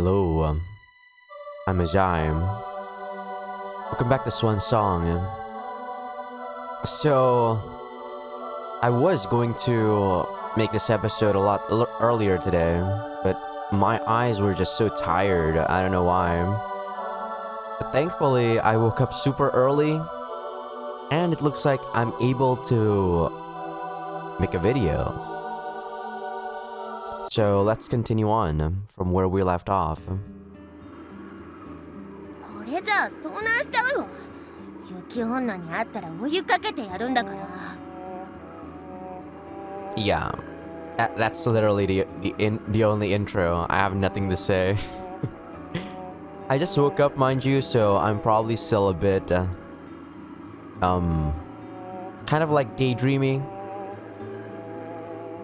Hello, I'm Azai. Welcome back to Swan Song. So, I was going to make this episode a lot earlier today, but my eyes were just so tired. I don't know why. But thankfully, I woke up super early, and it looks like I'm able to make a video. So let's continue on from where we left off. これじゃあ遭難しちゃうよ。雪女に会ったらお湯かけてやるんだから。Yeah, that's literally the only intro. I have nothing to say. I just woke up, mind you, so I'm probably still a bit kind of like daydreaming.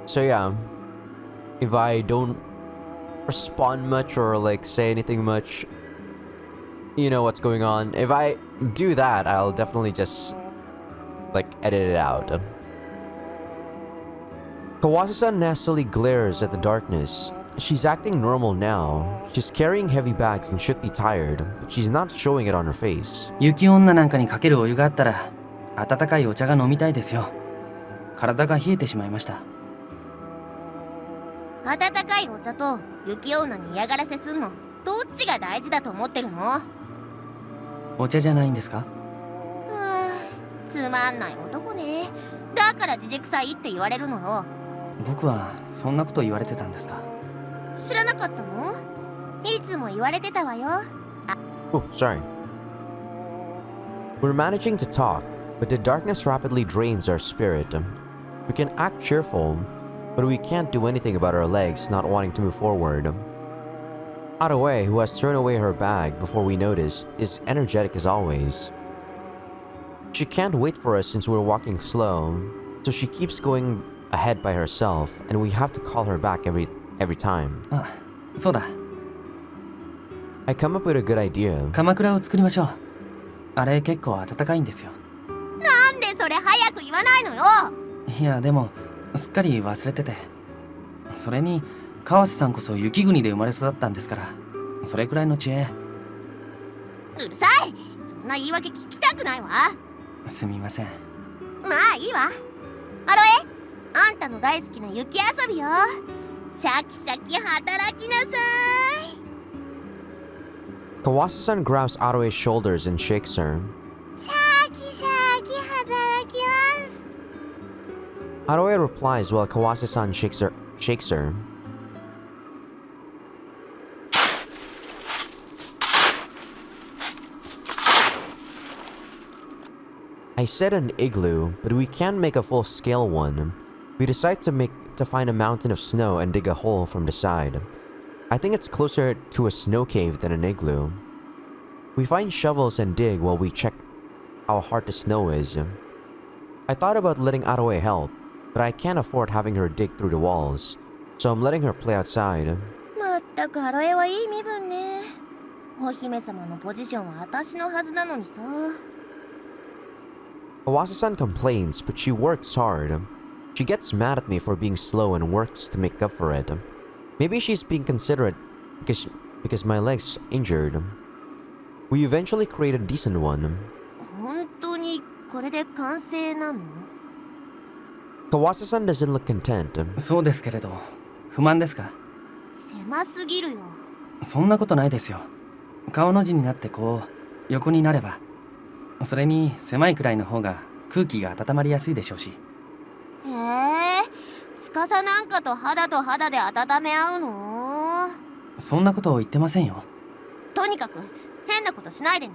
So yeah, if I don't respond much or like say anything much, you know what's going on. If I do that, I'll definitely just like edit it out. Kawase-san nastily glares at the darkness. She's acting normal now. She's carrying heavy bags and should be tired, but she's not showing it on her face. 雪女なんかにかけるお湯があったら温かいお茶が飲みたいですよ。体が冷えてしまいました。温かいお茶と雪女に嫌がらせすんのどっちが大事だと思ってるの？お茶じゃないんですか？つまんない男ね。だからじじくさいって言われるのよ。僕はそんなこと言われてたんですか？知らなかったの？いつも言われてたわよ。Oh, sorry. We're managing to talk, but the darkness rapidly drains our spirit. We can act cheerful, but we can't do anything about our legs not wanting to move forward. Adawe, who has thrown away her bag before we noticed, is energetic as always. She can't wait for us since we're walking slow, so she keeps going ahead by herself, and we have to call her back every time. あ、そうだ。I come up with a good idea. 鎌倉を作りましょう。あれ結構暖かいんですよ。なんでそれ早く言わないのよ。いやでもすっかり忘れてて。それに川瀬さんこそ雪国で生まれ育ったんですから、それくらいの知恵。うるさい。そんな言い訳聞きたくないわ。すみません。まあいいわ。アロエ、あんたの大好きな雪遊びよ。シャキシャキ働きなさい。Kawase-san grabs Aroe's shoulders and shakes her. シャキシャキ働きます。Aroe replies while Kawase-san shakes her. I said an igloo, but we can't make a full-scale one. We decide to find a mountain of snow and dig a hole from the side. I think it's closer to a snow cave than an igloo. We find shovels and dig while we check how hard the snow is. I thought about letting Aroe help, but I can't afford having her dig through the walls, so I'm letting her play outside. まったくアロエはいい身分ね。お姫様のポジションは私のはずなのにさ。Kawase-san complains, but she works hard. She gets mad at me for being slow and works to make up for it. Maybe she's being considerate because my leg's injured. We eventually create a decent one. 本当にこれで完成なの？ Kawase-san doesn't look content. そうですけれど、不満ですか？狭すぎるよ。そんなことないですよ。顔の字になってこう横になれば。それに狭いくらいの方が空気が温まりやすいでしょうし。へえ、司なんかと肌と肌で温め合うの？そんなことを言ってませんよ。とにかく変なことしないでね。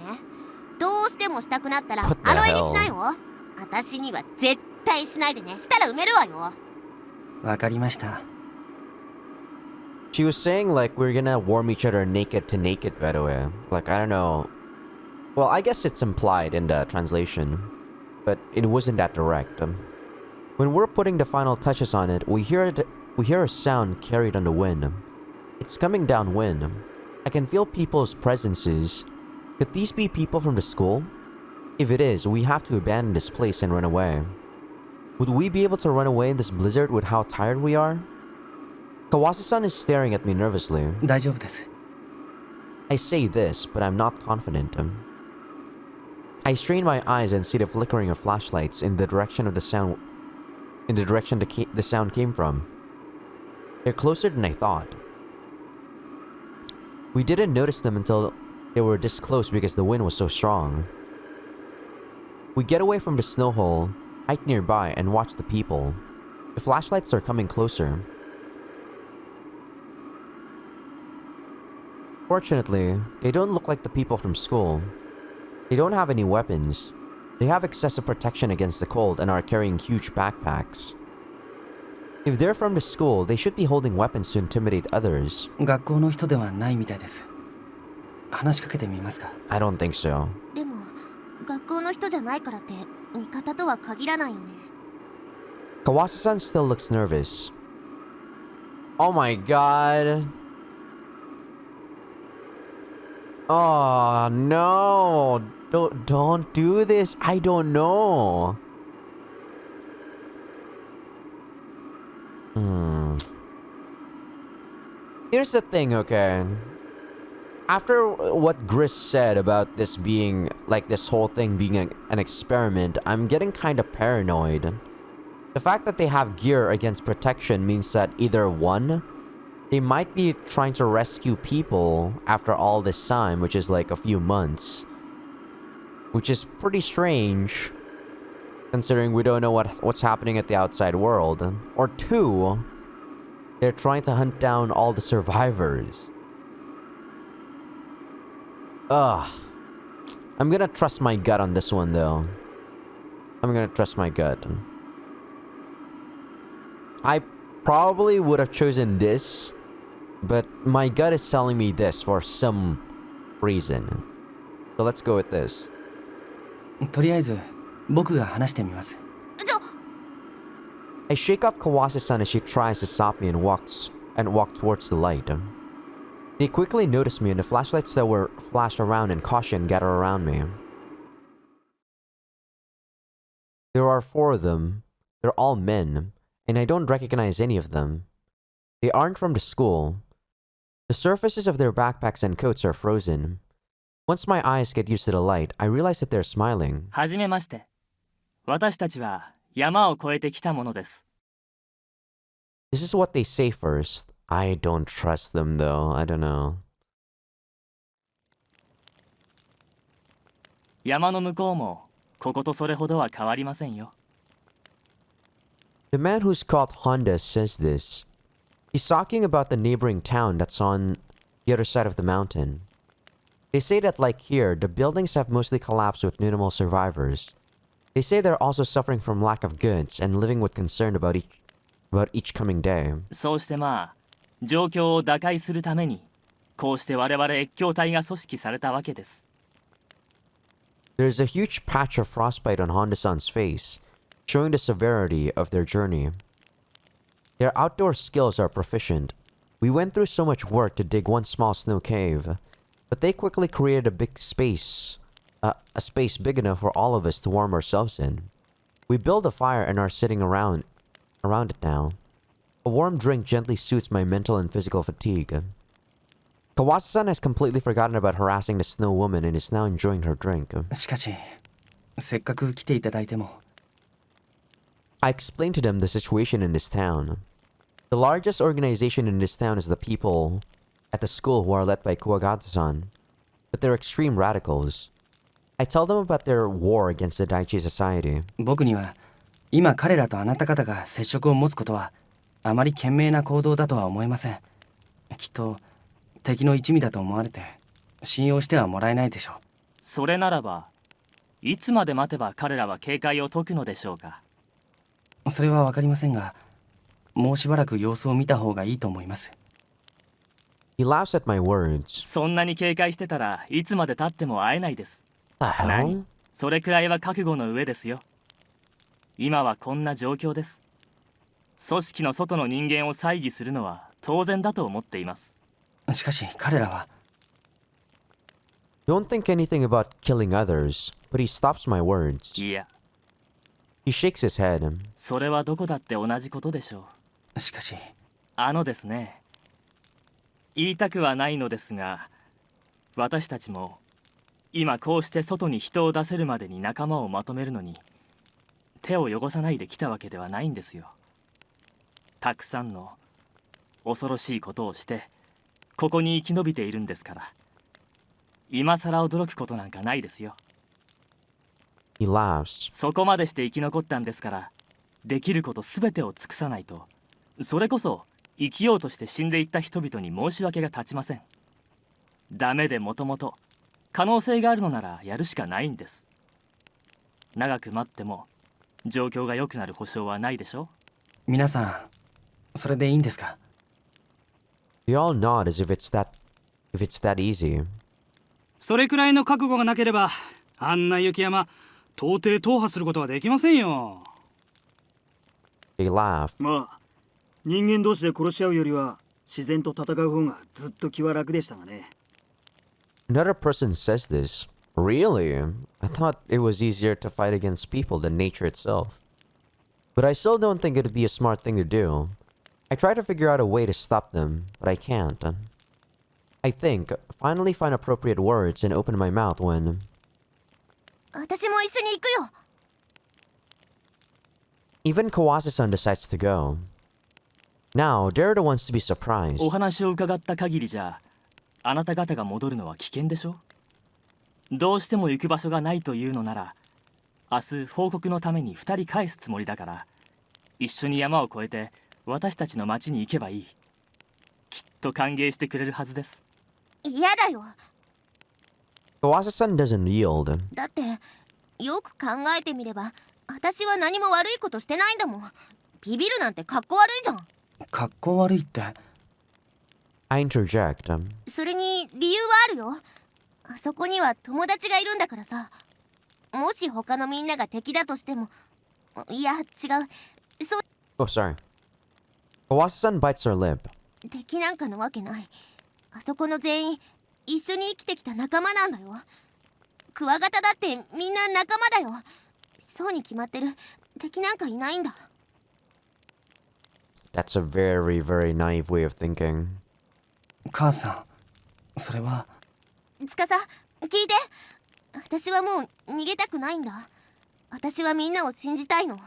どうしてもしたくなったら What the アロエに hell? しないよ。私には絶対しないでね。したら埋めるわよ。わかりました。She was saying like we're gonna warm each other naked to naked, by the way. Like, I don't know. Well, I guess it's implied in the translation, but it wasn't that direct. When we're putting the final touches on it, we hear a sound carried on the wind. It's coming downwind. I can feel people's presences. Could these be people from the school? If it is, we have to abandon this place and run away. Would we be able to run away in this blizzard with how tired we are? Kawase-san is staring at me nervously. 大丈夫です。I say this, but I'm not confident. I strain my eyes and see the flickering of flashlights in the direction of the sound. In the direction the sound came from. They're closer than I thought. We didn't notice them until they were this close because the wind was so strong. We get away from the snow hole, hike nearby, and watch the people. The flashlights are coming closer. Fortunately, they don't look like the people from school. They don't have any weapons. They have excessive protection against the cold and are carrying huge backpacks. If they're from the school, they should be holding weapons to intimidate others. 学校の人ではないみたいです。話しかけてみますか？ I don't think so. でも学校の人じゃないからって味方とは限らないよね。 Kawase-san still looks nervous. Oh my god. Oh no. Don't do this. I don't know. Here's the thing, okay? After what Gris said about this being, like this whole thing being an experiment, I'm getting kind of paranoid. The fact that they have gear against protection means that either one, they might be trying to rescue people after all this time, which is like a few months. Which is pretty strange, considering we don't know what's happening at the outside world. Or two, they're trying to hunt down all the survivors. Ugh. I'm gonna trust my gut on this one, though. I'm gonna trust my gut. I probably would have chosen this, but my gut is telling me this for some reason. So let's go with this. とりあえず僕が話してみます。I shake off Kawase-san as she tries to stop me and walk towards the light. They quickly notice me and the flashlights that were flashed around in caution gather around me. There are 4 of them. They're all men, and I don't recognize any of them. They aren't from the school. The surfaces of their backpacks and coats are frozen. Once my eyes get used to the light, I realize that they're smiling. はじめまして。私たちは山を越えてきたものです。This is what they say first. I don't trust them though. I don't know. 山の向こうもこことそれほどは変わりませんよ。The man who's called Honda says this. He's talking about the neighboring town that's on the other side of the mountain. They say that like here, the buildings have mostly collapsed with minimal survivors. They say they're also suffering from lack of goods and living with concern about each coming day. そうして状況を打開するためにこうして我々越境隊が組織されたわけです。There's a huge patch of frostbite on Honda-san's face, showing the severity of their journey. Their outdoor skills are proficient. We went through so much work to dig one small snow cave, but they quickly created a space big enough for all of us to warm ourselves in. We build a fire and are sitting around it now. A warm drink gently soothes my mental and physical fatigue. Kawase-san has completely forgotten about harassing the snow woman and is now enjoying her drink. しかしせっかく来ていただいても。I explained to them the situation in this town. The largest organization in this town is the people at the school who are led by Kuwagata-san, but they're extreme radicals. I tell them about their war against the Daichi Society. 僕には今彼らとあなた方が接触を持つことはあまり賢明な行動だとは思えません。きっと敵の一味だと思われて信用してはもらえないでしょう。それならばいつまで待てば彼らは警戒を解くのでしょうか。それは分かりませんが、もうしばらく様子を見た方がいいと思います。He laughs at my words. そんなに警戒してたらいつまで経っても会えないです。The hell? それくらいは覚悟の上ですよ。今はこんな状況です。組織の外の人間を猜疑するのは当然だと思っています。しかし彼らは Don't think anything about killing others, but he stops my words. いや、He shakes his head. それはどこだって同じことでしょう。しかしですね、言いたくはないのですが、私たちも今こうして外に人を出せるまでに仲間をまとめるのに手を汚さないで来たわけではないんですよ。たくさんの恐ろしいことをしてここに生き延びているんですから、今さら驚くことなんかないですよ。 He laughs. そこまでして生き残ったんですから、できること全てを尽くさないと、それこそ生きようとして死んでいった人々に申し訳が立ちません。ダメでもともと可能性があるのならやるしかないんです。長く待っても状況が良くなる保証はないでしょ。皆さんそれでいいんですか？ We all nod as if it's that easy. それくらいの覚悟がなければ、あんな雪山到底踏破することはできませんよ。 They laugh. まあ人間同士で殺し合うよりは自然と戦う方がずっと気は楽でしたがね。 Another person says this. Really? I thought it was easier to fight against people than nature itself. But I still don't think it'd be a smart thing to do. I try to figure out a way to stop them, but I can't. I think, finally find appropriate words and open my mouth when... 私も一緒に行くよ。 Even Kawase-san decides to go. Now, they're the ones to be surprised. お話を伺った限りじゃ、あなた方が戻るのは危険でしょ。どうしても行く場所がないというのなら、明日報告のために2人返すつもりだから、一緒に山を越えて私たちの町に行けばいい。きっと歓迎してくれるはずです。嫌だよ。 Kawase-san doesn't yield. だってよく考えてみれば、私は何も悪いことしてないんだもん。ビビるなんてかっこ悪いじゃん。かっこ悪いって。 I interject. それに理由はあるよ。あそこには友達がいるんだからさ。もし他のみんなが敵だとしても、いや違う、そう Oh, sorry. Kawase-san bites her lip. 敵なんかのわけない。あそこの全員一緒に生きてきた仲間なんだよ。クワガタだってみんな仲間だよ。そうに決まってる。敵なんかいないんだ。 That's a very, very naive way of thinking. 母さんそれは。つかさ、聞いて。私はもう逃げたくないんだ。私はみんなを信じたいの。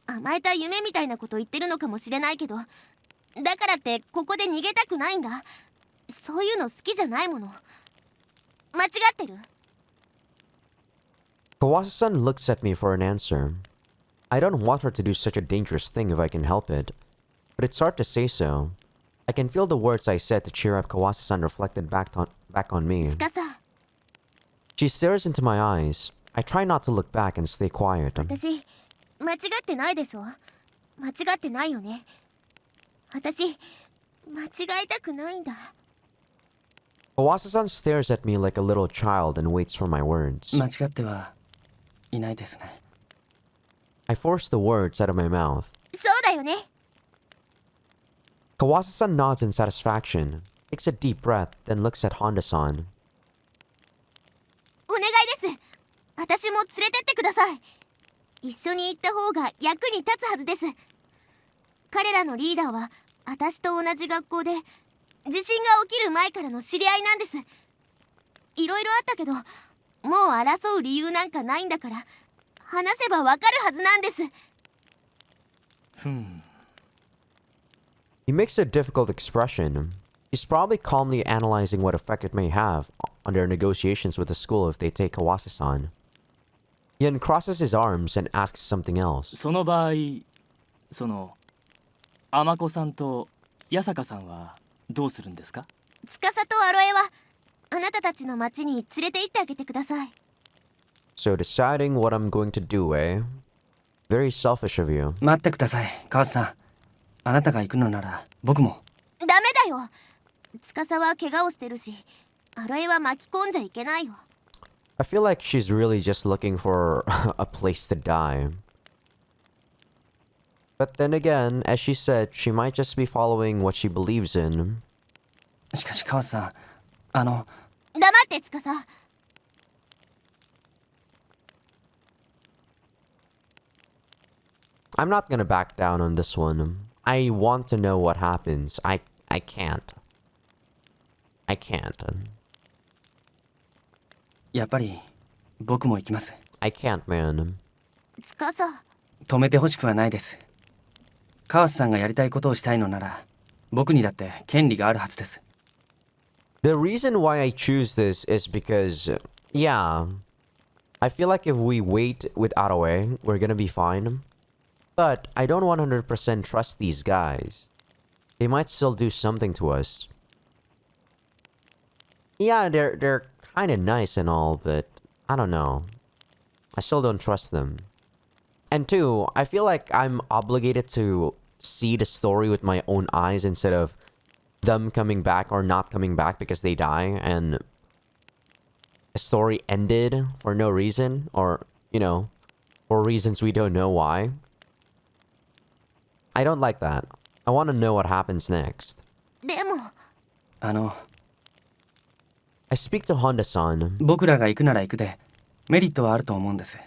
甘えた夢みたいなこと言ってるのかもしれないけど、だからってここで逃げたくないんだ。そういうの好きじゃないもの。間違ってる？ Kawase-san looks at me for an answer. I don't want her to do such a dangerous thing if I can help it, but it's hard to say so. I can feel the words I said to cheer up Kawase-san reflected back on me. つかさ、 She stares into my eyes. I try not to look back and stay quiet. 私間違ってないでしょ？間違ってないよね。私間違えたくないんだ。 Kawase-san stares at me like a little child and waits for my words. 間違ってはいないですね。 I force the words out of my mouth. そうだよね。 Kawase-san nods in satisfaction, takes a deep breath, then looks at Honda-san. お願いです。私も連れてってください。一緒に行った方が役に立つはずです。彼らのリーダーは私と同じ学校で、地震が起きる前からの知り合いなんです。いろいろあったけど、もう争う理由なんかないんだから、話せばわかるはずなんです。He makes a difficult expression. He's probably calmly analyzing what effect it may have on their negotiations with the school if they take Kawase-san. He uncrosses his arms and asks something else. その場合、天子さんと八坂さんはどうするんですか？司とアロエはあなたたちの町に連れて行ってあげてください。 So deciding what I'm going to do, eh? Very selfish of you. 待ってください母さん。あなたが行くのなら僕も。ダメだよ。司は怪我をしてるし、アロエは巻き込んじゃいけないよ。 I feel like she's really just looking for a place to die. But then again, as she said, she might just be following what she believes in. しかし母さん黙って司。 I'm not gonna back down on this one. I want to know what happens. I can't. I can't. やっぱり僕も行きます。 I can't, man. つかさ、止めてほしくはないです。川瀬さんがやりたいことをしたいのなら僕にだって権利があるはずです。 The reason why I choose this is because, yeah, I feel like if we wait with Aroe, we're gonna be fine. But I don't 100% trust these guys. They might still do something to us. Yeah, they're kind of nice and all, but I don't know. I still don't trust them. And two, I feel like I'm obligated to see the story with my own eyes instead of them coming back or not coming back because they die and a story ended for no reason or, for reasons we don't know why. I don't like that. I want to know what happens next. でもI speak to Honda-san. 僕らが行くなら行くでメリットはあると思うんです。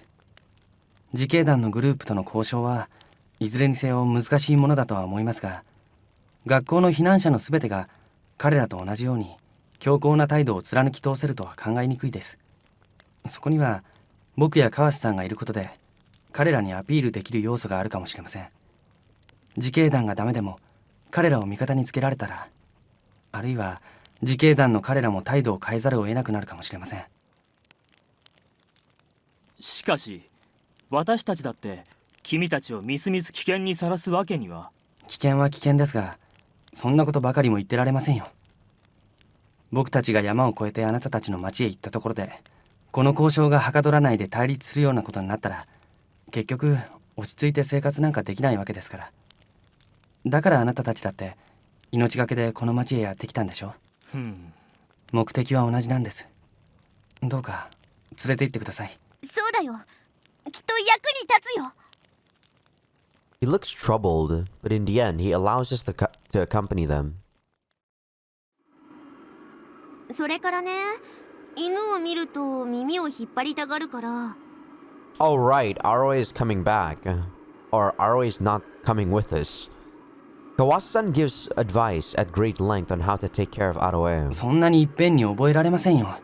自警団のグループとの交渉はいずれにせよ難しいものだとは思いますが、学校の避難者のすべてが彼らと同じように強硬な態度を貫き通せるとは考えにくいです。そこには僕や川瀬さんがいることで彼らにアピールできる要素があるかもしれません。自警団がダメでも彼らを味方につけられたら、あるいは自警団の彼らも態度を変えざるを得なくなるかもしれません。しかし私たちだって君たちをみすみす危険にさらすわけには。危険は危険ですが、そんなことばかりも言ってられませんよ。僕たちが山を越えてあなたたちの町へ行ったところでこの交渉がはかどらないで対立するようなことになったら、結局落ち着いて生活なんかできないわけですから。だからあなたたちだって命がけでこの町へやってきたんでしょ。目的は同じなんです。どうか連れて行ってください。そうだよ。きっと役に立つよ。He looks troubled, but in the end, he allows us to accompany them. それからね、犬を見ると耳を引っ張りたがるから。Oh right, Aroe is coming back. Or Aroe is not coming with us. Kawase-san gives advice at great length on how to take care of Aroe. そんなにいっぺんに覚えられませんよ。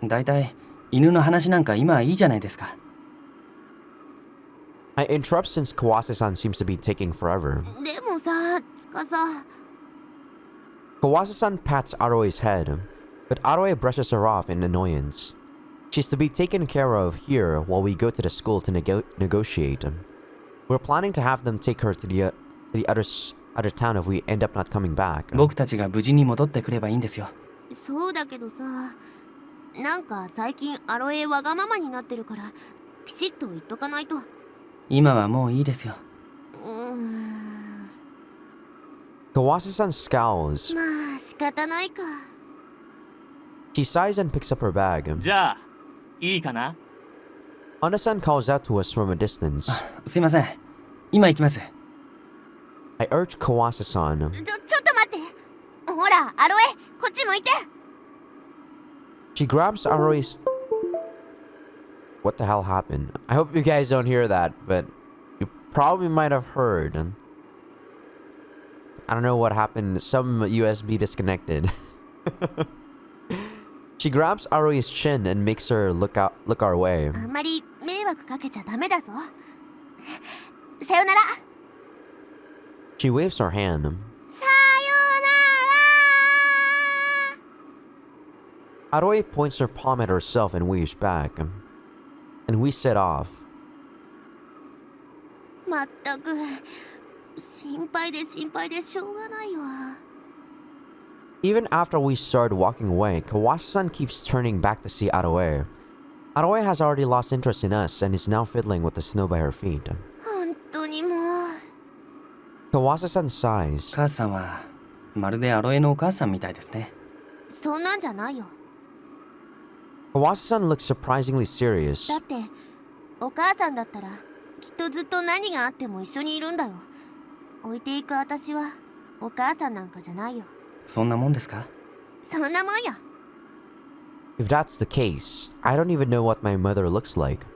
だいたい犬の話なんか今はいいじゃないですか。I interrupt since Kawase-san seems to be taking forever. でもさ、つかさ。Kawase-san pats Aroe's head, but Aroe brushes her off in annoyance. She's to be taken care of here while we go to the school to negotiate. We're planning to have them take her to the other town if we end up not coming back. 僕たちが無事に戻ってくればいいんですよ。そうだけどさ、なんか最近アロエわがままになってるからピシッと言っとかないと。今はもういいですよ。Kawase-san scowls. まあ仕方ないか。She sighs and picks up her bag. じゃあいいかな。 Honda-san calls out to us from a distance. すいません、今行きます。I urge Kawase-san. ちょっと待って。ほらアロエ、こっち向いて。She grabs Aroe's... What the hell happened? I hope you guys don't hear that, but you probably might have heard. I don't know what happened. Some USB disconnected. She grabs Aroe's chin and makes her look our way. あんまり迷惑かけちゃダメだぞ。さよなら。She waves her hand. さよなら。 Aroe points her palm at herself and waves back. And we set off. まったく心配でしょうがないわ。 Even after we started walking away, Kawase-san keeps turning back to see Aroe. Aroe has already lost interest in us and is now fiddling with the snow by her feet. 本当にもう。 Kawase-san sighs. 母さんはまるでアロエのお母さんみたいですね。そんなんじゃないよ。 Kawase-san looks surprisingly serious. だってお母さんだったらきっとずっと何があっても一緒にいるんだよ。置いていく私はお母さんなんかじゃないよ。そんなもんですか？そんなもんよ。 If that's the case, I don't even know what my mother looks like.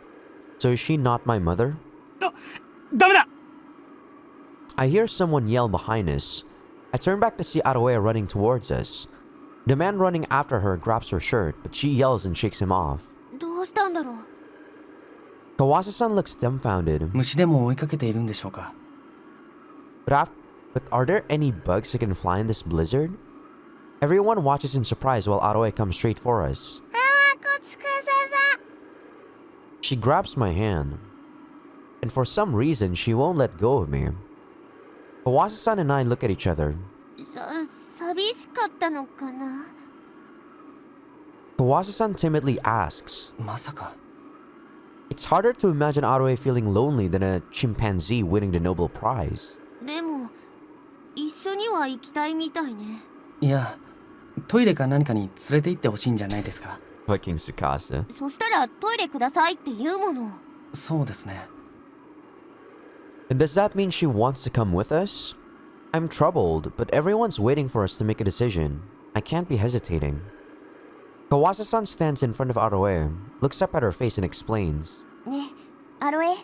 So is she not my mother? ダメだ。 I hear someone yell behind us. I turn back to see Aroe running towards us. The man running after her grabs her shirt, but she yells and shakes him off. うしたんだろう。 Kawase-san looks dumbfounded. 虫でも追いかけているんでしょうか。 But are there any bugs that can fly in this blizzard? Everyone watches in surprise while Aroe comes straight for us. あわこつかさ She grabs my hand, and for some reason she won't let go of me. Kawase-san and I look at each other. 寂しかったのかな。 Kawase-san timidly asks. まさか。 It's harder to imagine Aroe feeling lonely than a chimpanzee winning the Nobel Prize. でも一緒には行きたいみたいね。いや、トイレか何かに連れて行ってほしいんじゃないですか。 Fucking Tsukasa. そしたらトイレくださいって言うもの。そうですね。 And does that mean she wants to come with us? I'm troubled, but everyone's waiting for us to make a decision. I can't be hesitating. Kawase-san stands in front of Aroe, looks up at her face and explains. ね、アロエ。アロエ、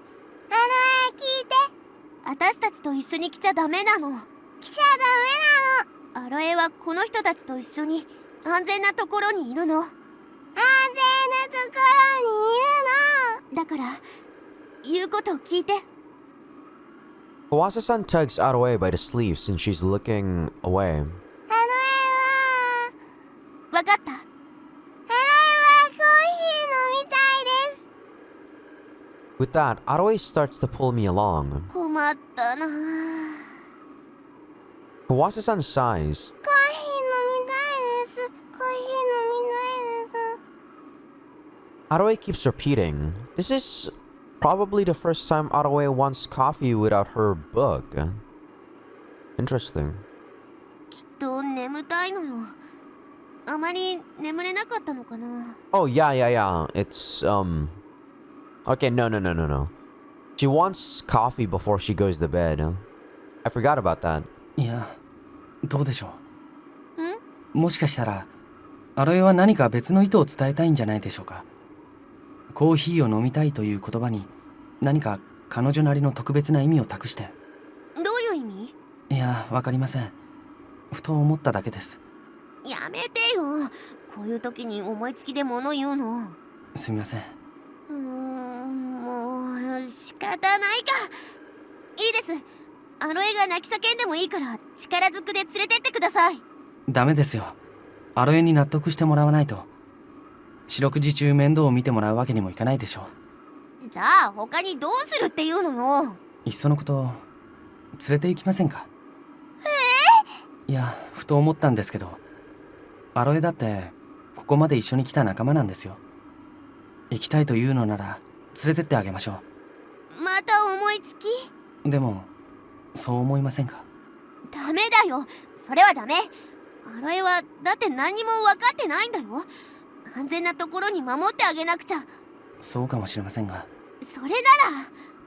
聞いて。私たちと一緒に来ちゃダメなの。来ちゃダメなの。アロエはこの人たちと一緒に安全なところにいるの。安全なところにいるの。だから言うことを聞いて。 Kawase-san tugs Aroe by the sleeve since she's looking away. アロエはわかった。アロエはコーヒー飲みたいです。 With that, Aroe starts to pull me along. 困ったな。 Kawase-san sighs. コーヒー飲みたいです。コーヒー飲みたいです。 Aroe keeps repeating. This is probably the first time Aroe wants coffee without her book. Interesting. きっと眠たいのよ。あまり眠れなかったのかな。 Oh, yeah. It's, Okay, no. She wants coffee before she goes to bed. I forgot about that. いや、どうでしょう。ん？もしかしたら、アロエは何か別の意図を伝えたいんじゃないでしょうか。コーヒーを飲みたいという言葉に何か彼女なりの特別な意味を託して。どういう意味？いや、わかりません。ふと思っただけです。やめてよ。こういう時に思いつきで物言うの。すみません。もう仕方ないか。いいです。アロエが泣き叫んでもいいから力ずくで連れてってください。ダメですよ。アロエに納得してもらわないと。四六時中面倒を見てもらうわけにもいかないでしょじゃあ他にどうするっていうのよ。いっそのこと連れて行きませんか。いや、ふと思ったんですけど、アロエだってここまで一緒に来た仲間なんですよ。行きたいというのなら連れてってあげましょまた思いつき？う。でもそう思いませんか。ダメだよ。それはダメ。アロエはだって何にも分かってないんだよ。安全なところに守ってあげなくちゃ。そうかもしれませんが、それなら。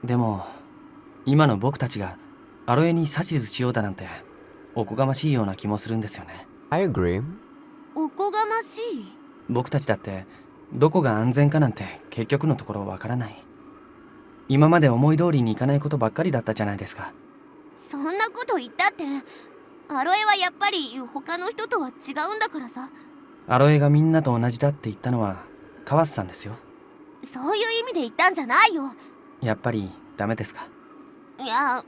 でも今の僕たちがアロエに指図しようだなんておこがましいような気もするんですよね。 I agree. おこがましい？僕たちだってどこが安全かなんて結局のところわからない。今まで思い通りにいかないことばっかりだったじゃないですか。そんなこと言ったって、アロエはやっぱり他の人とは違うんだからさ。アロエがみんなと同じだって言ったのは川瀬さんですよ。そういう意味で言ったんじゃないよ。やっぱりダメですか。いや、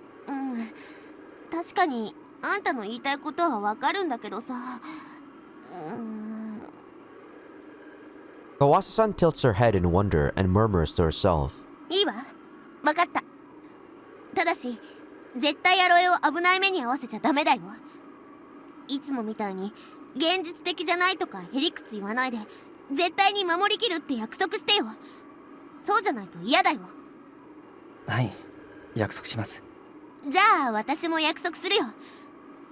確かにあんたの言いたいことはわかるんだけどさ。Kawase-san tilts her head in wonder and murmurs to herself. いいわ。わかった。ただし絶対アロエを危ない目に遭わせちゃダメだよ。いつもみたいに現実的じゃないとかへりくつ言わないで絶対に守りきるって約束してよ。そうじゃないと嫌だよ。はい、約束します。じゃあ私も約束するよ。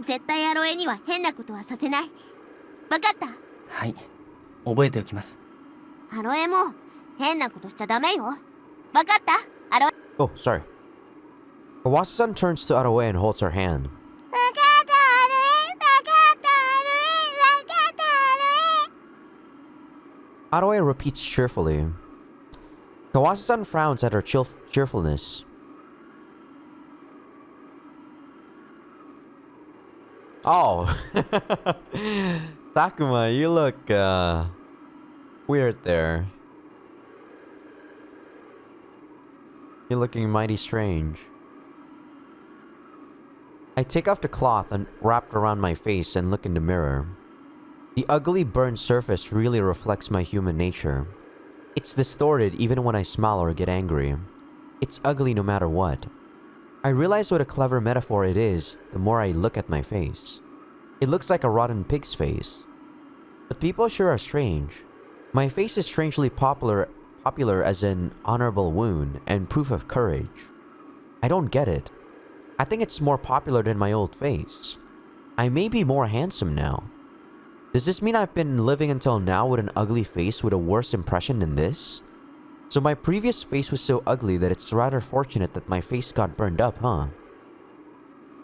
絶対アロエには変なことはさせない。わかった？はい、覚えておきます。アロエも変なことしちゃダメよ。わかったアロエ？ Oh, sorry. Kawase-san turns to Aroe and holds her hand. わかったアロエ。わかったアロエ。わかったアロエ。 Aroe repeats cheerfully. Kawase-san frowns at her cheerfulness. Oh. Takuma, you look, weird there. You're looking mighty strange. I take off the cloth and wrapped around my face and look in the mirror. The ugly burned surface really reflects my human nature. It's distorted even when I smile or get angry. It's ugly no matter what. I realize what a clever metaphor it is the more I look at my face. It looks like a rotten pig's face. But people sure are strange. My face is strangely popular as an honorable wound and proof of courage. I don't get it. I think it's more popular than my old face. I may be more handsome now. Does this mean I've been living until now with an ugly face with a worse impression than this? So my previous face was so ugly that it's rather fortunate that my face got burned up, huh?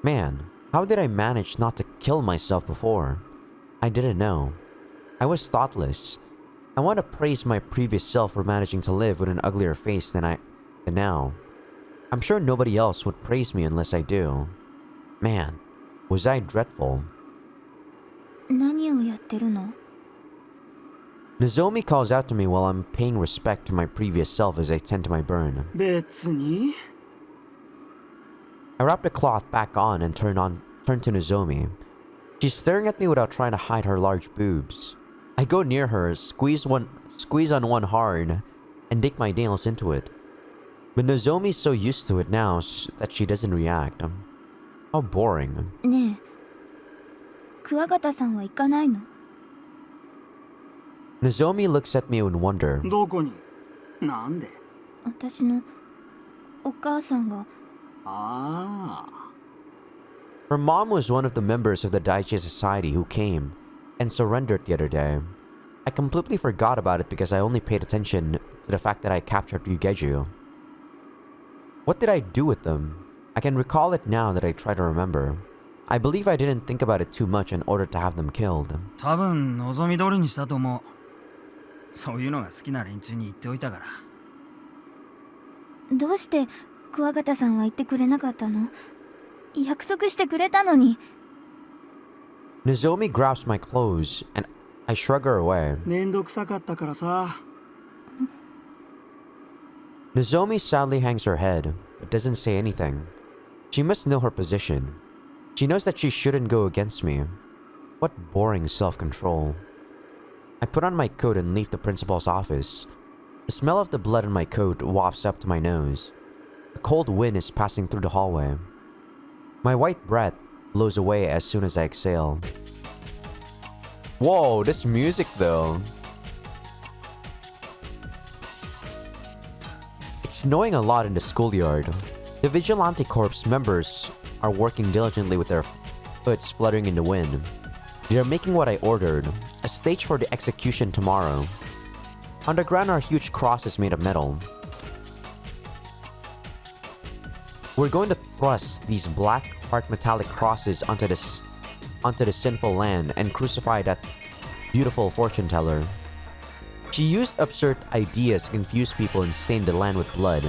Man, how did I manage not to kill myself before? I didn't know. I was thoughtless. I want to praise my previous self for managing to live with an uglier face than now. I'm sure nobody else would praise me unless I do. Man, was I dreadful. 何をやってるの？ Nozomi calls out to me while I'm paying respect to my previous self as I tend to my burn. 別に I wrap the cloth back on and turn to Nozomi. She's staring at me without trying to hide her large boobs. I go near her, squeeze on one hard, and dig my nails into it. But Nozomi's so used to it now that she doesn't react. How boring. ねえ、クワガタさんは行かないの？ Nozomi looks at me in wonder. どこになんで私のお母さんが。ああ Her mom was one of the members of the Daichi Society who came and surrendered the other day. I completely forgot about it because I only paid attention to the fact that I captured Yugeju. What did I do with them? I can recall it now that I try to remember. I believe I didn't think about it too much in order to have them killed. 多分望み通りにしたと思うそういうのが好きな連中に言っておいたからどうしてクワガタさんは言ってくれなかったの？約束してくれたのに。 Nozomi grabs my clothes and I shrug her away. めんどくさかったからさ Nozomi sadly hangs her head, but doesn't say anything. She must know her position. She knows that she shouldn't go against me. What boring self-control. I put on my coat and leave the principal's office. The smell of the blood in my coat wafts up to my nose. A cold wind is passing through the hallway. My white breath blows away as soon as I exhale. Whoa, this music though. It's snowing a lot in the schoolyard. The Vigilante Corps members are working diligently with their hoods fluttering in the wind. They are making what I ordered, a stage for the execution tomorrow. On the ground are huge crosses made of metal. We're going to thrust these black, hard metallic crosses onto the sinful land and crucify that beautiful fortune teller. She used absurd ideas to confuse people and stain the land with blood.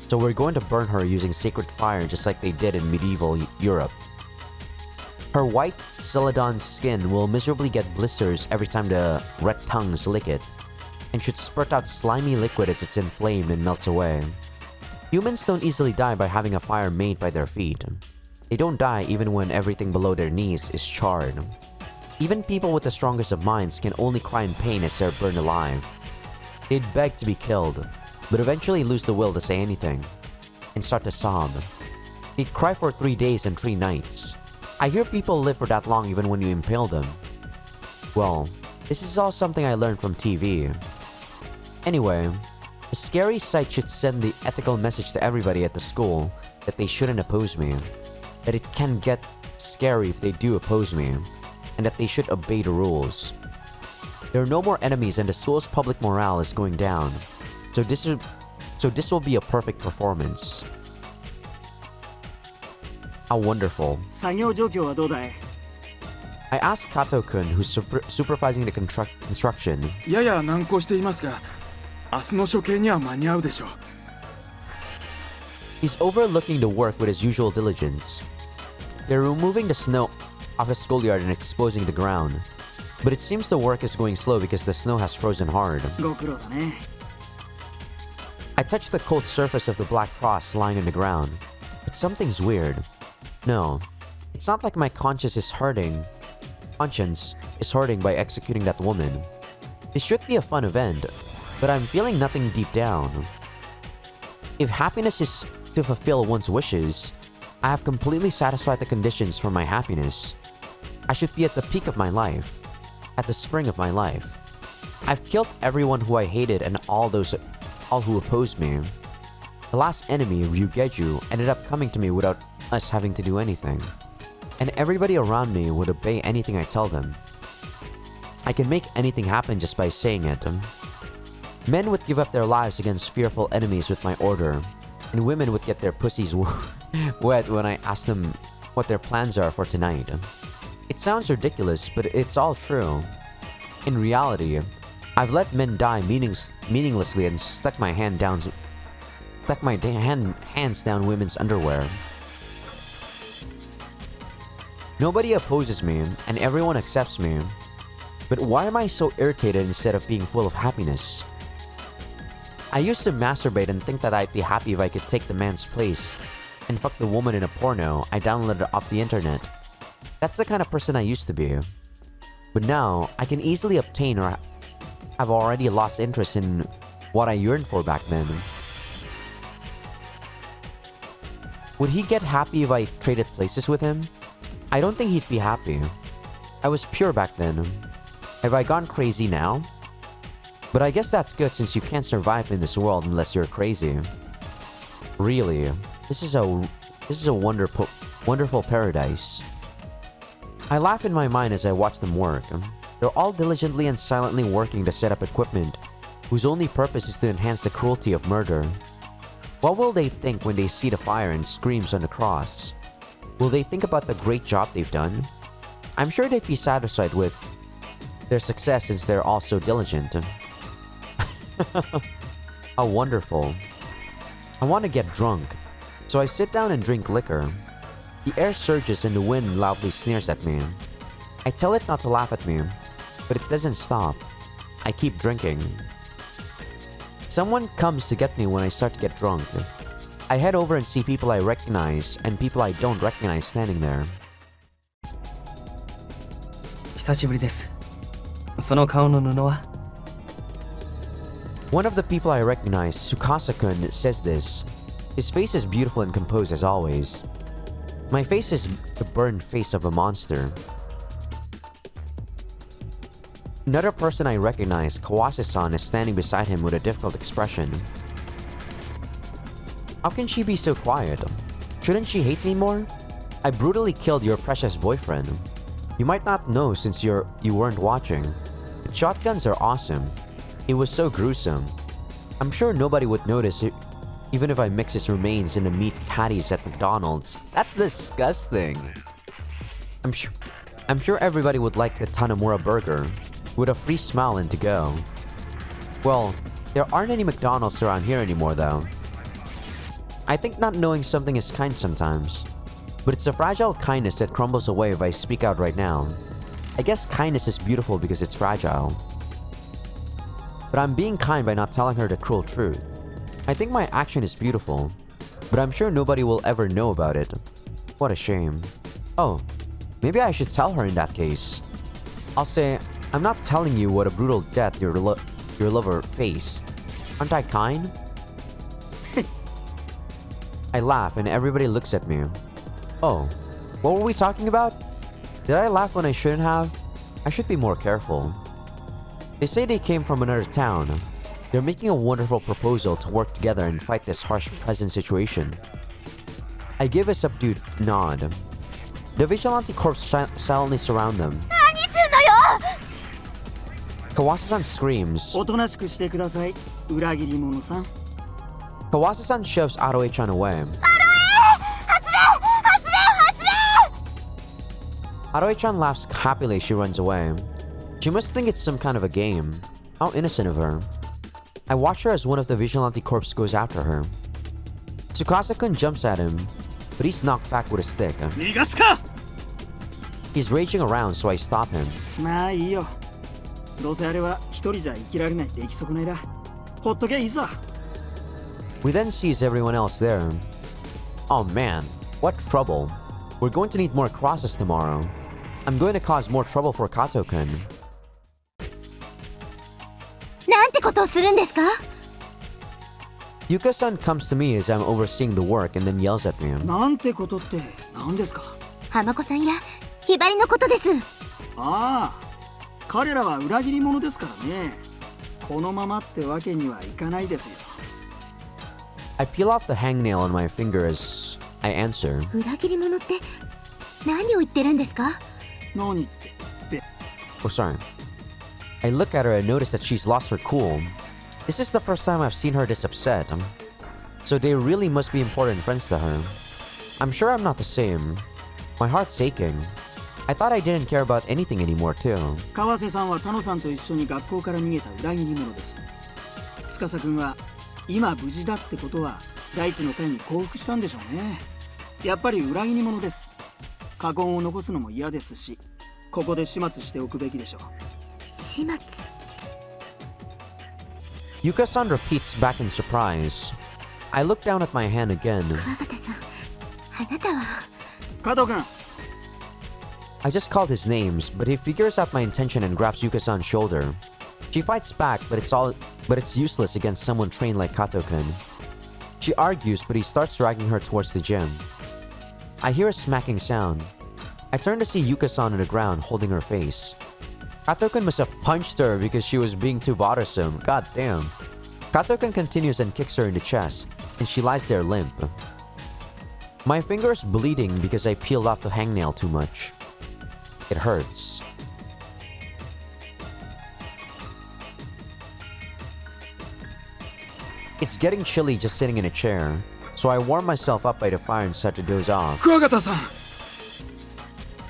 So we're going to burn her using sacred fire just like they did in medieval Europe. Her white celadon skin will miserably get blisters every time the red tongues lick it, and should spurt out slimy liquid as it's inflamed and melts away. Humans don't easily die by having a fire made by their feet. They don't die even when everything below their knees is charred. Even people with the strongest of minds can only cry in pain as they're burned alive. They'd beg to be killed, but eventually lose the will to say anything, and start to sob. They'd cry for 3 days and 3 nights. I hear people live for that long even when you impale them. Well, this is all something I learned from TV. Anyway, the scary sight should send the ethical message to everybody at the school that they shouldn't oppose me, that it can get scary if they do oppose me, and that they should obey the rules. There are no more enemies and the school's public morale is going down, so this will be a perfect performance. How wonderful. 作業状況はどうだい I asked Kato-kun, who's supervising the construction. やや難航していますが、明日の処刑には間に合うでしょう。He's overlooking the work with his usual diligence. They're removing the snow off the schoolyard and exposing the ground. But it seems the work is going slow because the snow has frozen hard. ご苦労だね I touch the cold surface of the black cross lying on the ground. But something's weird. No, it's not like my conscience is hurting by executing that woman. This should be a fun event, but I'm feeling nothing deep down. If happiness is to fulfill one's wishes, I have completely satisfied the conditions for my happiness. I should be at the peak of my life, at the spring of my life. I've killed everyone who I hated and all who opposed me. The last enemy, Ryugeju, ended up coming to me without us having to do anything. And everybody around me would obey anything I tell them. I can make anything happen just by saying it. Men would give up their lives against fearful enemies with my order, and women would get their pussies wet when I ask them what their plans are for tonight. It sounds ridiculous, but it's all true. In reality, I've let men die meaninglessly and stuck my hands down women's underwear. Nobody opposes me, and everyone accepts me. But why am I so irritated instead of being full of happiness? I used to masturbate and think that I'd be happy if I could take the man's place and fuck the woman in a porno I downloaded off the internet. That's the kind of person I used to be. But now, I can easily obtain or have already lost interest in what I yearned for back then. Would he get happy if I traded places with him? I don't think he'd be happy. I was pure back then. Have I gone crazy now? But I guess that's good since you can't survive in this world unless you're crazy. Really, this is a wonderful paradise. I laugh in my mind as I watch them work. They're all diligently and silently working to set up equipment whose only purpose is to enhance the cruelty of murder. What will they think when they see the fire and screams on the cross? Will they think about the great job they've done? I'm sure they'd be satisfied with their success since they're all so diligent. How wonderful. I want to get drunk, so I sit down and drink liquor. The air surges and the wind loudly sneers at me. I tell it not to laugh at me, but it doesn't stop. I keep drinking. Someone comes to get me when I start to get drunk. I head over and see people I recognize and people I don't recognize standing there. 久しぶりです。その顔の布は One of the people I recognize, Tsukasa-kun, says this. His face is beautiful and composed as always. My face is the burned face of a monster. Another person I recognize, Kawase-san, is standing beside him with a difficult expression. How can she be so quiet? Shouldn't she hate me more? I brutally killed your precious boyfriend. You might not know since you weren't watching, but shotguns are awesome. It was so gruesome. I'm sure nobody would notice it, even if I mix his remains in the meat patties at McDonald's. That's disgusting. I'm sure everybody would like the Tanemura burger, with a free smile and to go. Well, there aren't any McDonald's around here anymore though. I think not knowing something is kind sometimes, but it's a fragile kindness that crumbles away if I speak out right now. I guess kindness is beautiful because it's fragile. But I'm being kind by not telling her the cruel truth. I think my action is beautiful, but I'm sure nobody will ever know about it. What a shame. Oh, maybe I should tell her in that case. I'll say, I'm not telling you what a brutal death your lover faced. Aren't I kind? I laugh and everybody looks at me. Oh, what were we talking about? Did I laugh when I shouldn't have? I should be more careful. They say they came from another town. They're making a wonderful proposal to work together and fight this harsh present situation. I give a subdued nod. The Vigilante Corps silently surround them. Kawase-san screams. おとなしくしてください、裏切り者さん。 Kawase-san shoves Aroe-chan away. Aroe-chan laughs happily as she runs away. She must think it's some kind of a game. How innocent of her. I watch her as one of the Vigilante Corps goes after her. Tsukasa-kun jumps at him, but he's knocked back with a stick. 逃がすか He's raging around, so I stop him. まあいいよ。どうせあれは一人じゃ生きられない出来損ないだ。ほっとけいいさ。We then sees everyone else there. Oh man, what trouble. We're going to need more crosses tomorrow. I'm going to cause more trouble for Kato-kun. なんてことをするんですか？ Yuka-san comes to me as I'm overseeing the work and then yells at me. なんてことって何ですか？浜子さんやひばりのことです。ああ、彼らは裏切り者ですからね。このままってわけにはいかないですよ。I peel off the hangnail on my finger as I answer. 裏切り者って何を言ってるんですか？何って。 Oh, sorry. I look at her and notice that she's lost her cool. This is the first time I've seen her this upset. So they really must be important friends to her. I'm sure I'm not the same. My heart's aching. I thought I didn't care about anything anymore too. 川瀬さんは田野さんと一緒に学校から逃げた裏切り者です。司君は今無事だってことは大地の会に降伏したんでしょうね。やっぱり裏切り者です。過言を残すのも嫌ですし、ここで始末しておくべきでしょう。始末。 Yuka-san repeats back in surprise. I look down at my hand again. 川形さん、あなたは。加藤君。 I just called his names, but he figures out my intention and grabs Yuka-san's shoulder. She fights back, but it's useless against someone trained like Kato-kun. She argues, but he starts dragging her towards the gym. I hear a smacking sound. I turn to see Yuka-san on the ground, holding her face. Kato-kun must have punched her because she was being too bothersome. God damn. Kato-kun continues and kicks her in the chest, and she lies there limp. My finger is bleeding because I peeled off the hangnail too much. It hurts. It's getting chilly just sitting in a chair, so I warm myself up by the fire and start to doze off. 桑形さん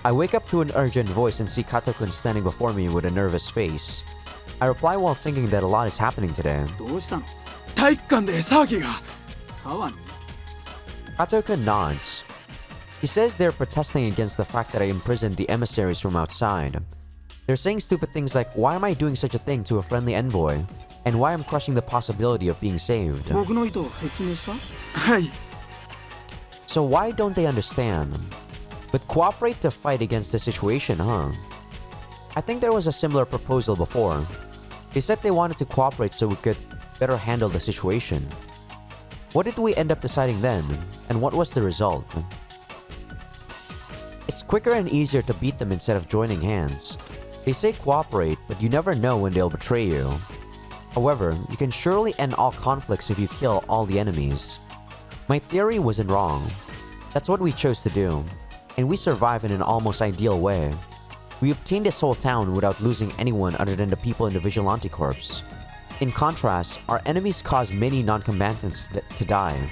I wake up to an urgent voice and see Kato-kun standing before me with a nervous face. I reply while thinking that a lot is happening today. どうしたの？体育館で騒ぎが沢に。 Kato-kun nods. He says they're protesting against the fact that I imprisoned the emissaries from outside. They're saying stupid things like, why am I doing such a thing to a friendly envoy? And why I'm crushing the possibility of being saved. 僕の意図を説明した？はい So why don't they understand? But cooperate to fight against the situation, huh? I think there was a similar proposal before. They said they wanted to cooperate so we could better handle the situation. What did we end up deciding then? And what was the result? It's quicker and easier to beat them instead of joining hands. They say cooperate, but you never know when they'll betray you. However, you can surely end all conflicts if you kill all the enemies. My theory wasn't wrong. That's what we chose to do. And we survived in an almost ideal way. We obtained this whole town without losing anyone other than the people in the Vigilante Corps. In contrast, our enemies caused many non-combatants to die.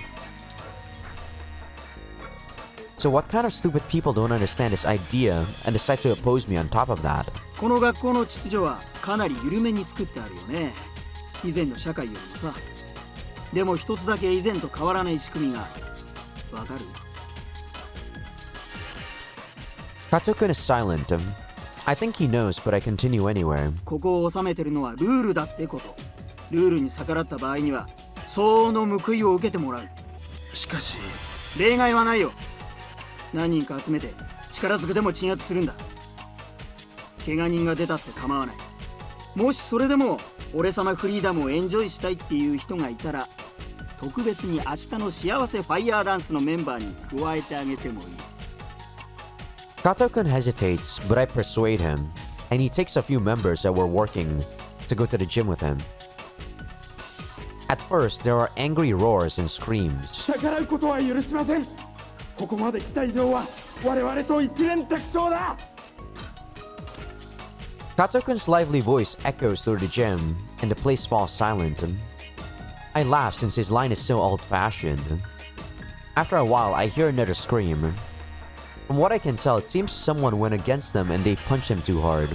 So what kind of stupid people don't understand this idea and decide to oppose me on top of that? この学校の秩序はかなり緩めに作ってあるよね。以前の社会よりもさ。でも一つだけ以前と変わらない仕組みがある。わかる？ Kato-kun is silent. I think he knows, but I continue anyway. ここを治めてるのはルールだってこと。ルールに逆らった場合には相応の報いを受けてもらう。しかし例外はないよ。何人か集めて力ずくでも鎮圧するんだ。怪我人が出たって構わない。もしそれでも俺様フリーダムをエンジョイしたいっていう人がいたら、特別に明日の幸せファイヤーダンスのメンバーに加えてあげてもいい。 Kato-kun hesitates, but I persuade him, and he takes a few members that were working to go to the gym with him. At first, there are angry roars and screams. 逆らうことは許しません。ここまで来た以上は我々と一連卓勝だ。 Kato-kun's lively voice echoes through the gym, and the place falls silent. I laugh since his line is so old-fashioned. After a while, I hear another scream. From what I can tell, it seems someone went against them and they punched him too hard.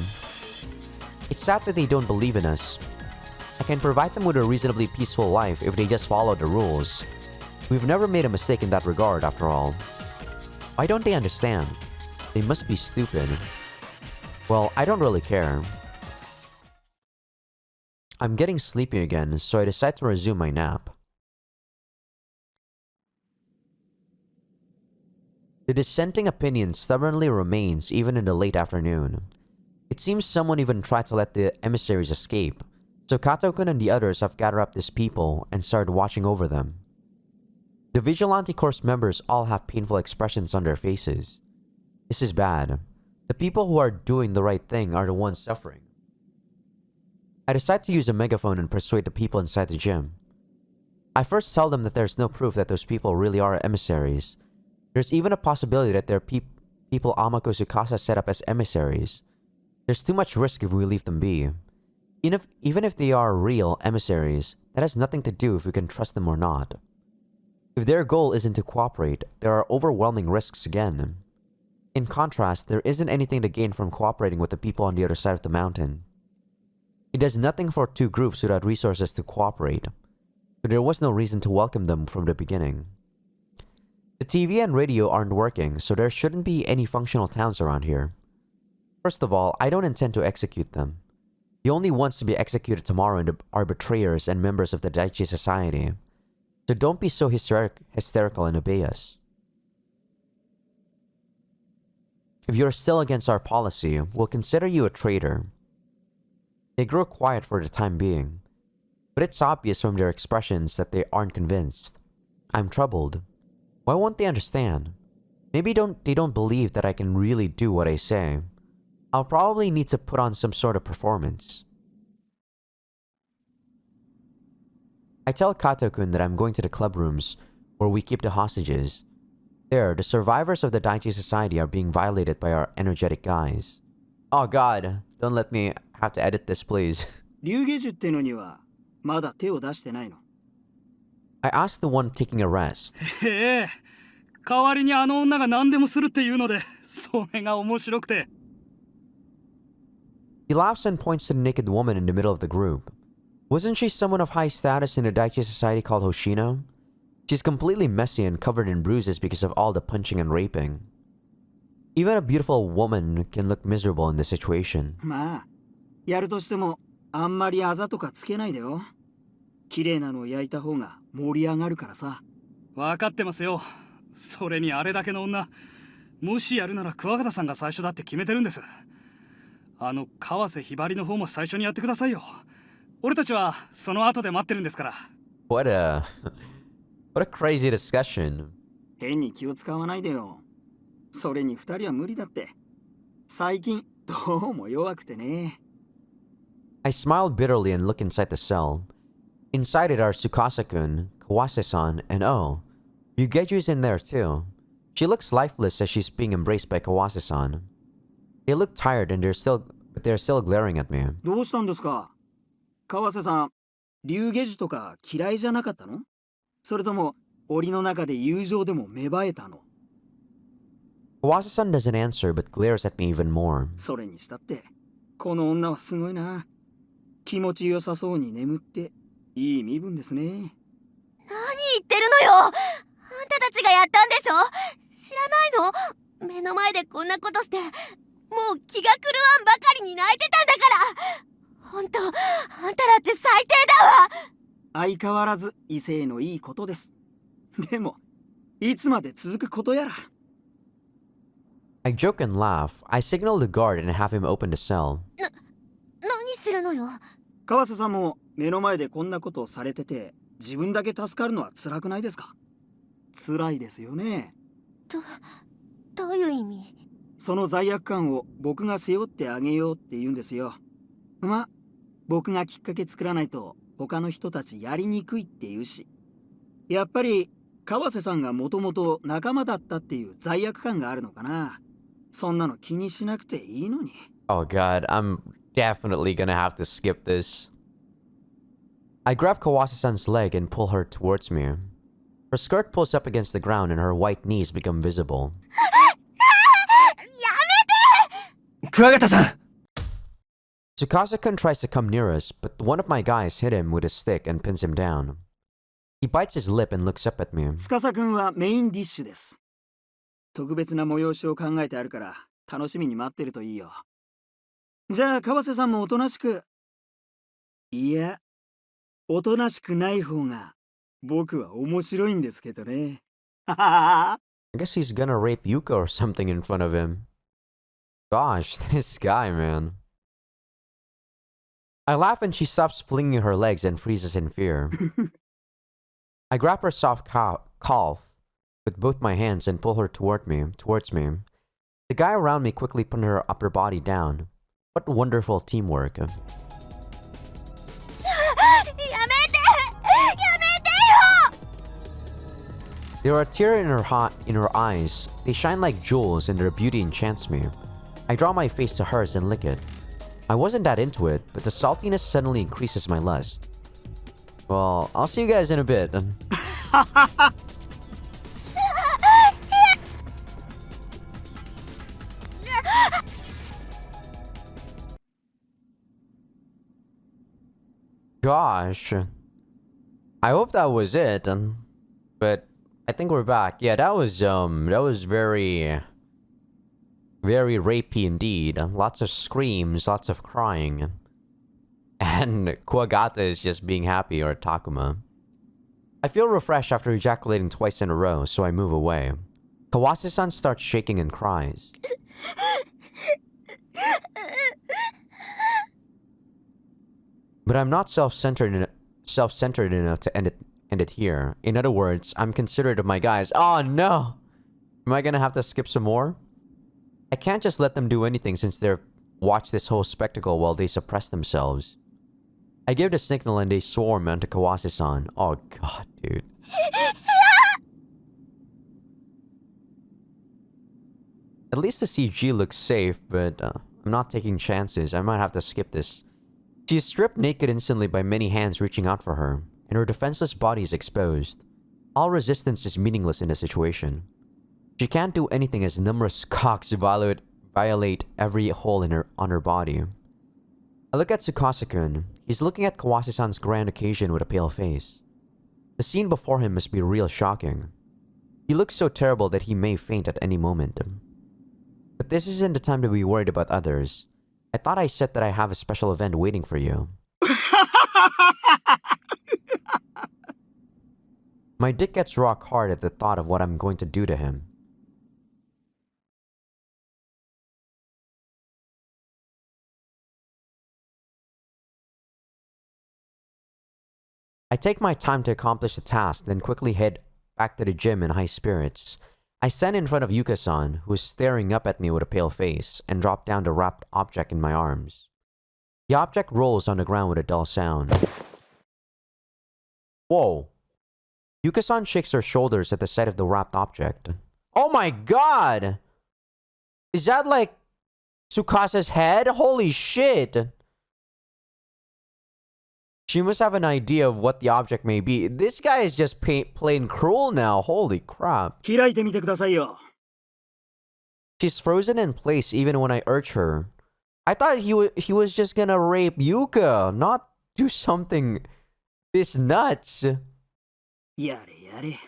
It's sad that they don't believe in us. I can provide them with a reasonably peaceful life if they just follow the rules. We've never made a mistake in that regard, after all. Why don't they understand? They must be stupid. Well, I don't really care. I'm getting sleepy again, so I decide to resume my nap. The dissenting opinion stubbornly remains even in the late afternoon. It seems someone even tried to let the emissaries escape, so Kato-kun and the others have gathered up these people and started watching over them. The Vigilante Corps members all have painful expressions on their faces. This is bad. The people who are doing the right thing are the ones suffering. I decide to use a megaphone and persuade the people inside the gym. I first tell them that there's no proof that those people really are emissaries. There's even a possibility that they're people Amako Tsukasa set up as emissaries. There's too much risk if we leave them be. Even if they are real emissaries, that has nothing to do if we can trust them or not. If their goal isn't to cooperate, there are overwhelming risks again. In contrast, there isn't anything to gain from cooperating with the people on the other side of the mountain. It does nothing for two groups without resources to cooperate, so there was no reason to welcome them from the beginning. The TV and radio aren't working, so there shouldn't be any functional towns around here. First of all, I don't intend to execute them. The only ones to be executed tomorrow are betrayers and members of the Daichi Society. So don't be so hysterical and obey us. If you're still against our policy, we'll consider you a traitor. They grow quiet for the time being, but it's obvious from their expressions that they aren't convinced. I'm troubled. Why won't they understand? Maybe they don't believe that I can really do what I say. I'll probably need to put on some sort of performance. I tell Kato-kun that I'm going to the club rooms where we keep the hostages. There, the survivors of the Daichi Society are being violated by our energetic guys. Oh god, don't let me have to edit this, please. 竜下樹ってのにはまだ手を出してないの。 I asked the one taking a rest. へえ、代わりにあの女が何でもするっていうので、それが面白くて。He laughs and points to the naked woman in the middle of the group. Wasn't she someone of high status in the Daichi Society called Hoshino? She's completely messy and covered in bruises because of all the punching and raping. Even a beautiful woman can look miserable in this situation. まあ、やるとしてもあんまりあざとかつけないでよ。綺麗なのを焼いた方が盛り上がるからさ。分かってますよ。それにあれだけの女、もしやるなら桑形さんが最初だって決めてるんです。あの川瀬ひばりの方も最初にやってくださいよ。俺たちはその後で待ってるんですから。What a crazy discussion. 変に気を使わないでよ。それに二人は無理だって。最近どうも弱くてね。I smiled bitterly and look inside the cell. Inside it are Tsukasa-kun, Kawase-san, and oh, Ryugeju's in there too. She looks lifeless as she's being embraced by Kawase-san. They look tired and they're still glaring at me. どうしたんですか？川瀬さん、竜下樹とか嫌いじゃなかったの？それとも檻の中で友情でも芽生えたの？ Kawase-san doesn't answer but glares at me even more. それにしたってこの女はすごいな。気持ちよさそうに眠っていい身分ですね。何言ってるのよ。あんたたちがやったんでしょ。知らないの？目の前でこんなことしてもう気が狂わんばかりに泣いてたんだから。ほんとあんたらって最低だわ。相変わらず異性のいいことです。でもいつまで続くことやら。I joke and laugh. I signal the guard and have him open the cell. 何するのよ。川瀬さんも目の前でこんなことをされてて自分だけ助かるのは辛くないですか？辛いですよね。どういう意味？その罪悪感を僕が背負ってあげようって言うんですよ。ま、僕がきっかけ作らないと他の人たちやりにくいって言うし。やっぱり川瀬さんがもともと仲間だったっていう罪悪感があるのかな。そんなの気にしなくていいのに。Oh god, I'm definitely gonna have to skip this. I grab Kawase-san's leg and pull her towards me. Her skirt pulls up against the ground and her white knees become visible. 桑形さん Tsukasa-kun tries to come near us, but one of my guys hit him with a stick and pins him down. He bites his lip and looks up at me. 司くんはメインディッシュです。特別な催しを考えてあるから楽しみに待ってるといいよ。じゃあ川瀬さんもおとなしく。いや、おとなしくない方が僕は面白いんですけどね。ははは。I guess he's gonna rape Yuka or something in front of him. Gosh, this guy, man. I laugh and she stops flinging her legs and freezes in fear. I grab her soft calf with both my hands and pull her towards me. The guy around me quickly put her upper body down. What wonderful teamwork. やめてやめてよ There are tears in her eyes. They shine like jewels and their beauty enchants me. I draw my face to hers and lick it. I wasn't that into it, but the saltiness suddenly increases my lust. Well, I'll see you guys in a bit. Gosh. I hope that was it. But I think we're back. Yeah, that was very rapey indeed. Lots of screams, lots of crying. And Kuwagata is just being happy, or Takuma. I feel refreshed after ejaculating twice in a row, so I move away. Kawase-san starts shaking and cries. But I'm not self-centered enough to end it here. In other words, I'm considerate of my guys. Oh no! Am I gonna have to skip some more? I can't just let them do anything since they've watched this whole spectacle while they suppress themselves. I give the signal and they swarm onto Kawase-san. Oh god, dude. At least the CG looks safe, but I'm not taking chances. I might have to skip this. She is stripped naked instantly by many hands reaching out for her, and her defenseless body is exposed. All resistance is meaningless in the situation. She can't do anything as numerous cocks violate every hole on her body. I look at Tsukasa-kun. He's looking at Kawase-san's grand occasion with a pale face. The scene before him must be real shocking. He looks so terrible that he may faint at any moment. But this isn't the time to be worried about others. I thought I said that I have a special event waiting for you. My dick gets rock hard at the thought of what I'm going to do to him. I take my time to accomplish the task, then quickly head back to the gym in high spirits. I stand in front of Yuka-san, who is staring up at me with a pale face, and drop down the wrapped object in my arms. The object rolls on the ground with a dull sound. Whoa. Yuka-san shakes her shoulders at the sight of the wrapped object. Oh my god! Is that like Tsukasa's head? Holy shit! She must have an idea of what the object may be. This guy is just plain cruel now. Holy crap. 開いてみてくださいよ She's frozen in place even when I urge her. I thought he was just gonna rape Yuka, not do something this nuts. やれやれ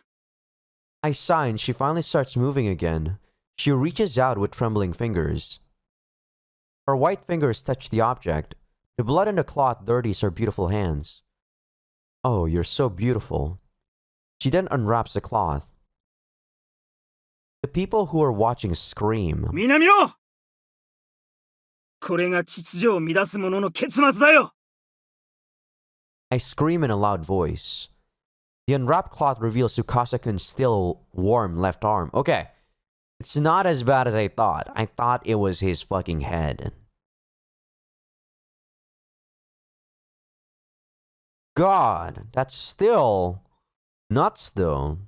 I sigh and she finally starts moving again. She reaches out with trembling fingers. Her white fingers touch the object. The blood in the cloth dirties her beautiful hands. Oh, you're so beautiful. She then unwraps the cloth. The people who are watching scream. みんな見ろこれが秩序を乱す者の結末だよ I scream in a loud voice. The unwrapped cloth reveals Tsukasa-kun's still warm left arm. Okay, it's not as bad as I thought. I thought it was his fucking head. God, that's still nuts though.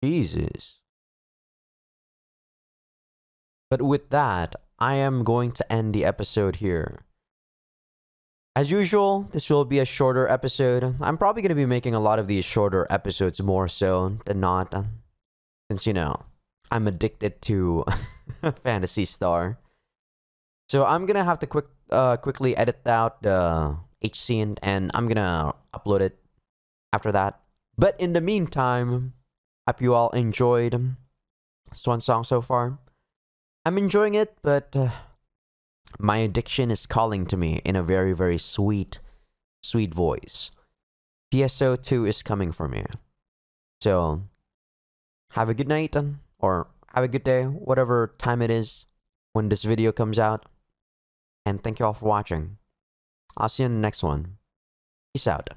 Jesus. But with that, I am going to end the episode here. As usual, this will be a shorter episode. I'm probably going to be making a lot of these shorter episodes more so than not. Since, you know, I'm addicted to Phantasy Star. So I'm going to have to quickly edit out the H scene and I'm going to upload it after that. But in the meantime, hope you all enjoyed Swan Song so far. I'm enjoying it, but my addiction is calling to me in a very, very sweet, sweet voice. PSO 2 is coming for me. So, have a good night, or have a good day, whatever time it is when this video comes out. And thank you all for watching. I'll see you in the next one. Peace out.